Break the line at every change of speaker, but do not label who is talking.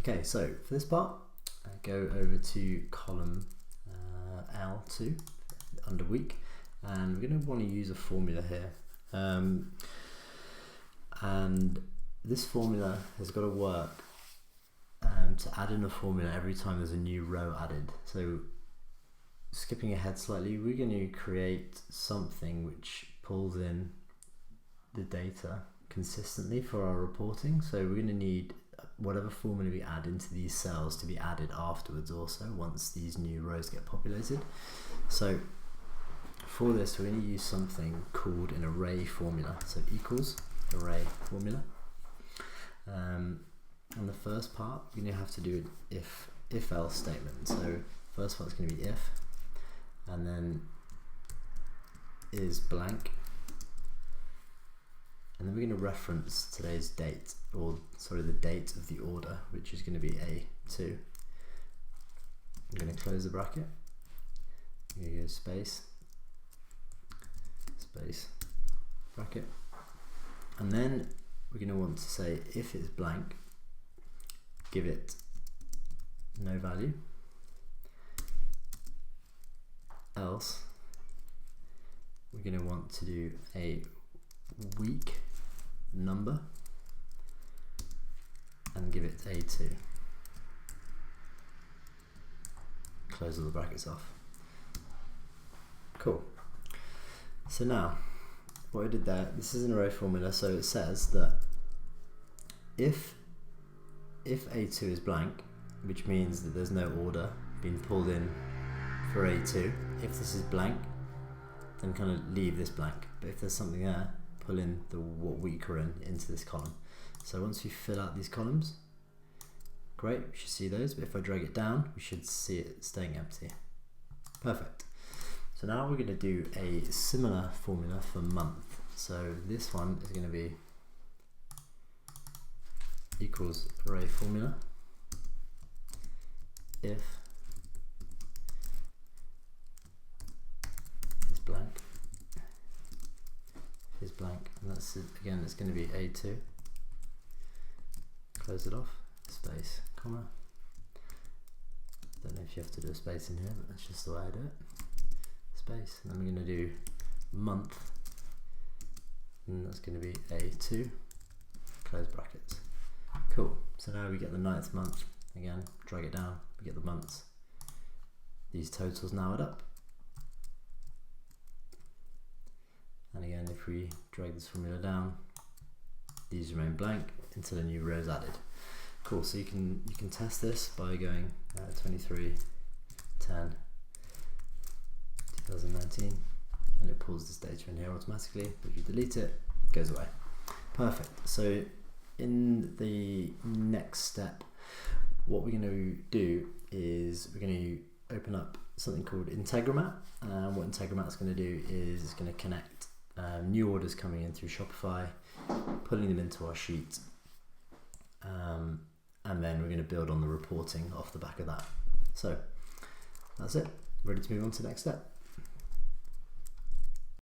Okay, so for this part, go over to column L2 under week, and we're going to want to use a formula here. And this formula has got to work to add in a formula every time there's a new row added. So skipping ahead slightly, we're going to create something which pulls in the data consistently for our reporting. So we're going to need whatever formula we add into these cells to be added afterwards also once these new rows get populated. So for this, we're going to use something called an array formula. So equals array formula. And the first part, you're going to have to do an if else statement. So first part's going to be if, and then is blank, and then we're going to reference today's date, or sorry, the date of the order, which is going to be A2. I'm going to close the bracket. I'm going to go space, space, bracket, and then we're going to want to say if it's blank, give it no value, else we're going to want to do a week number and give it A2. Close all the brackets off. Cool. So now what I did there, this is an array formula, so it says that if A2 is blank, which means that there's no order being pulled in for A2, if this is blank, then kind of leave this blank. But if there's something there, pull in what week we're in into this column. So once we fill out these columns, great, we should see those. But if I drag it down, we should see it staying empty. Perfect. So now we're going to do a similar formula for month. So this one is going to be equals array formula if is blank, is blank, and that's it. Again, it's going to be A2. Close it off, space, comma. Don't know if you have to do a space in here, but that's just the way I do it. Space, and then we're going to do month, and that's going to be A2. Close brackets. Cool. So now we get the 9th month. Again, drag it down, we get the months. These totals now add up. And again, if we drag this formula down, these remain blank until a new row is added. Cool. So you can test this by going 23 10 2019, and it pulls this data in here automatically. If you delete it, it goes away. Perfect. So in the next step, what we're going to do is we're going to open up something called Integromat. And what Integromat is going to do is it's going to connect new orders coming in through Shopify, putting them into our sheet, and then we're going to build on the reporting off the back of that. So that's it. Ready to move on to the next step.